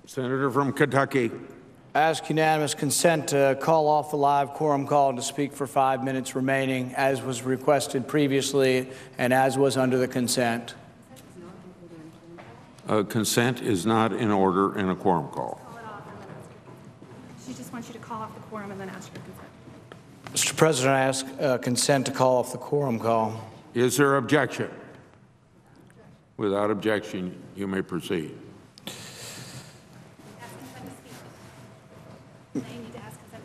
Senator from Kentucky. I ask unanimous consent to call off the live quorum call and to speak for 5 minutes remaining, as was requested previously and as was under the consent. Consent is not in order in a quorum call. She just wants you to call off the quorum and then ask for consent. Mr. President, I ask consent to call off the quorum call. Is there objection? Without objection, you may proceed.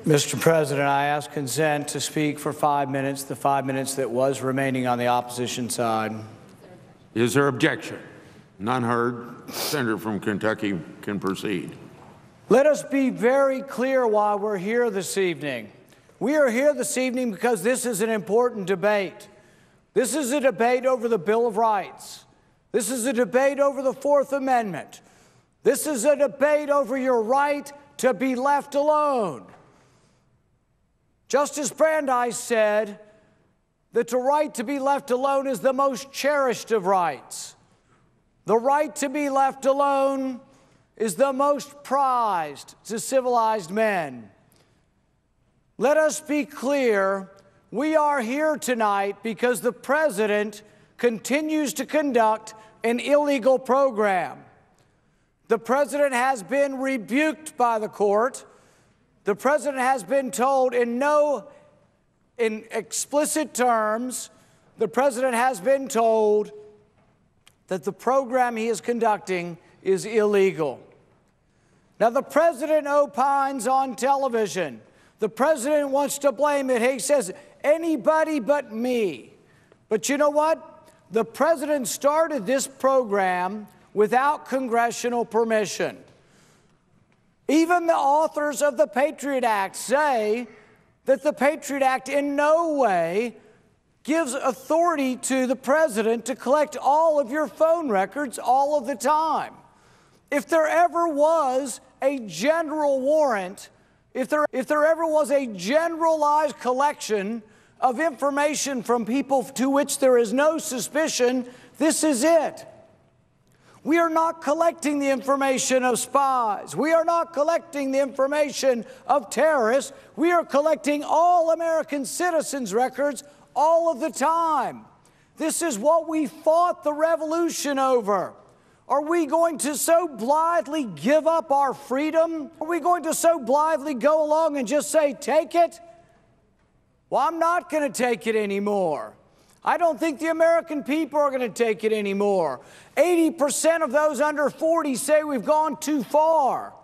Mr. President, I ask consent to speak for 5 minutes, the 5 minutes that was remaining on the opposition side. Is there objection? None heard. Senator from Kentucky can proceed. Let us be very clear why we're here this evening. We are here this evening because this is an important debate. This is a debate over the Bill of Rights. This is a debate over the Fourth Amendment. This is a debate over your right to be left alone. Justice Brandeis said that the right to be left alone is the most cherished of rights. The right to be left alone is the most prized to civilized men. Let us be clear, we are here tonight because the President continues to conduct an illegal program. The President has been rebuked by the court. The President has been told in explicit terms, the President has been told that the program he is conducting is illegal. Now, the President opines on television. The President wants to blame it. He says, anybody but me. But you know what? The President started this program without congressional permission. Even the authors of the Patriot Act say that the Patriot Act in no way gives authority to the President to collect all of your phone records all of the time. If there ever was a general warrant, if there ever was a generalized collection of information from people to which there is no suspicion, this is it. We are not collecting the information of spies. We are not collecting the information of terrorists. We are collecting all American citizens' records all of the time. This is what we fought the revolution over. Are we going to so blithely give up our freedom? Are we going to so blithely go along and just say, take it? Well, I'm not going to take it anymore. I don't think the American people are going to take it anymore. 80% of those under 40 say we've gone too far,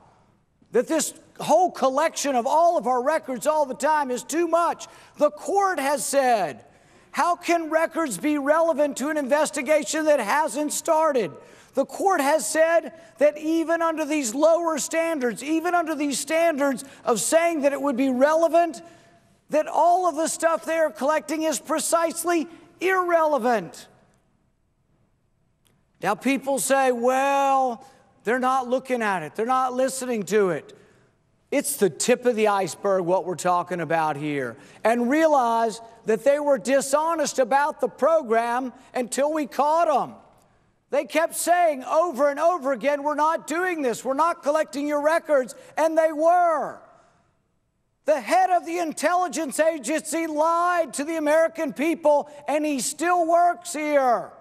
that this whole collection of all of our records all the time is too much. The court has said, how can records be relevant to an investigation that hasn't started? The court has said that even under these lower standards, even under these standards of saying that it would be relevant, that all of the stuff they are collecting is precisely irrelevant. Now people say, well, they're not looking at it. They're not listening to it. It's the tip of the iceberg what we're talking about here. And realize that they were dishonest about the program until we caught them. They kept saying over and over again, we're not doing this. We're not collecting your records. And they were. The head of the intelligence agency lied to the American people, and he still works here.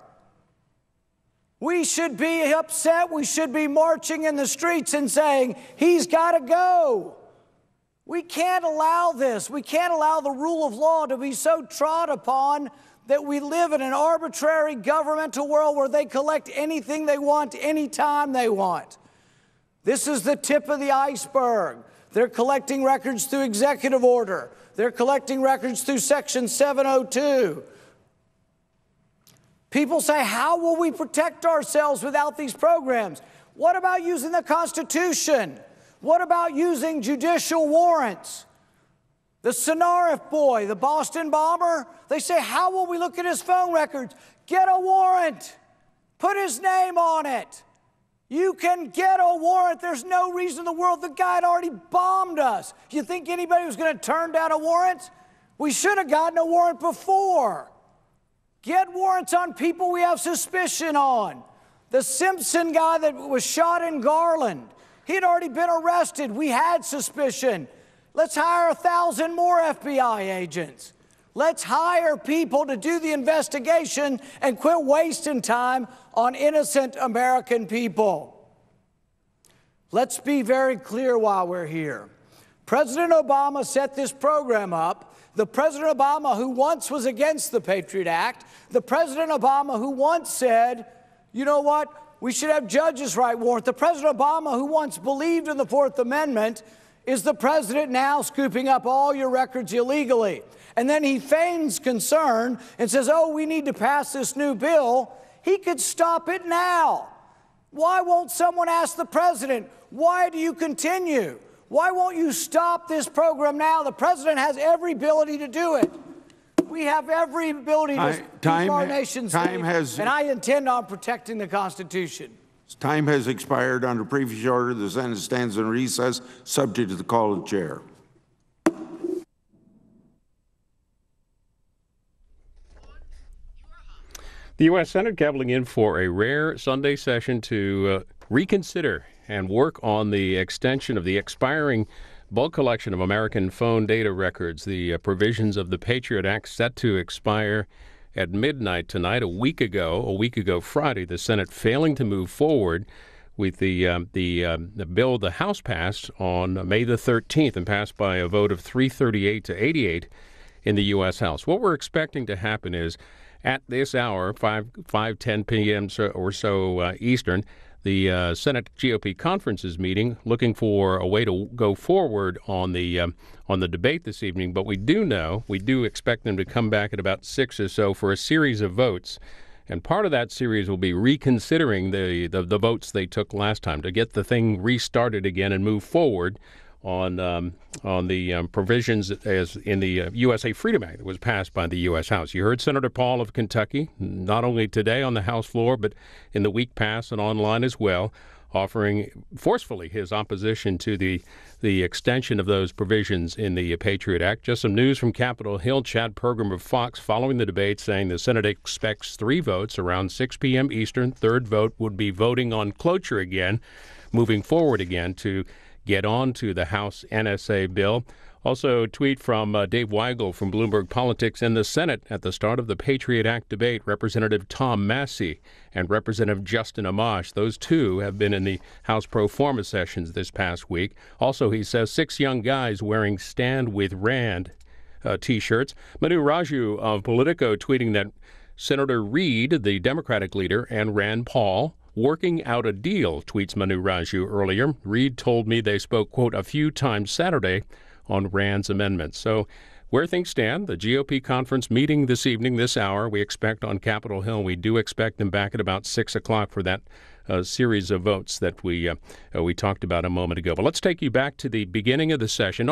We should be upset. We should be marching in the streets and saying, he's got to go. We can't allow this. We can't allow the rule of law to be so trod upon that we live in an arbitrary governmental world where they collect anything they want, anytime they want. This is the tip of the iceberg. They're collecting records through executive order. They're collecting records through Section 702. People say, how will we protect ourselves without these programs? What about using the Constitution? What about using judicial warrants? The Sonarif boy, the Boston bomber, they say, how will we look at his phone records? Get a warrant. Put his name on it. You can get a warrant. There's no reason in the world. The guy had already bombed us. You think anybody was going to turn down a warrant? We should have gotten a warrant before. Get warrants on people we have suspicion on. The Simpson guy that was shot in Garland, He had already been arrested. We had suspicion. Let's hire 1,000 more FBI agents. Let's hire people to do the investigation and quit wasting time on innocent American people. Let's be very clear while we're here. President Obama set this program up. The President Obama who once was against the Patriot Act, the President Obama who once said, you know what, we should have judges write warrants. The President Obama who once believed in the Fourth Amendment is the president now scooping up all your records illegally. And then he feigns concern and says, oh, we need to pass this new bill. He could stop it now. Why won't someone ask the president, why do you continue? Why won't you stop this program now? The president has every ability to do it. We have every ability to keep our nation safe, and I intend on protecting the Constitution. Time has expired. Under previous order, the Senate stands in recess, subject to the call of the chair. The U.S. Senate gaveling in for a rare Sunday session to reconsider and work on the extension of the expiring bulk collection of American phone data records. The provisions of the Patriot Act set to expire at midnight tonight. A week ago Friday, the Senate failing to move forward with the bill the House passed on May the 13th and passed by a vote of 338 to 88 in the U.S. House. What we're expecting to happen is at this hour, 5:10 p.m. or so Eastern, the Senate GOP conference is meeting, looking for a way to go forward on the debate this evening. But we do expect them to come back at about 6 or so for a series of votes. And part of that series will be reconsidering the votes they took last time to get the thing restarted again and move forward on the provisions as in the USA Freedom Act that was passed by the U.S. House. You heard Senator Paul of Kentucky, not only today on the House floor, but in the week past and online as well, offering forcefully his opposition to the extension of those provisions in the Patriot Act. Just some news from Capitol Hill. Chad Pergram of Fox following the debate saying the Senate expects 3 votes around 6 p.m. Eastern. Third vote would be voting on cloture again, moving forward again to get on to the House NSA bill. Also, a tweet from Dave Weigel from Bloomberg Politics. In the Senate at the start of the Patriot Act debate, Representative Tom Massey and Representative Justin Amash, those two have been in the House pro forma sessions this past week. Also, he says 6 young guys wearing Stand with Rand T-shirts. Manu Raju of Politico tweeting that Senator Reid, the Democratic leader, and Rand Paul working out a deal, tweets Manu Raju earlier. Reid told me they spoke, quote, a few times Saturday on Rand's amendments. So where things stand, the GOP conference meeting this evening, this hour, we expect on Capitol Hill. We do expect them back at about 6 o'clock for that series of votes that we talked about a moment ago. But let's take you back to the beginning of the session.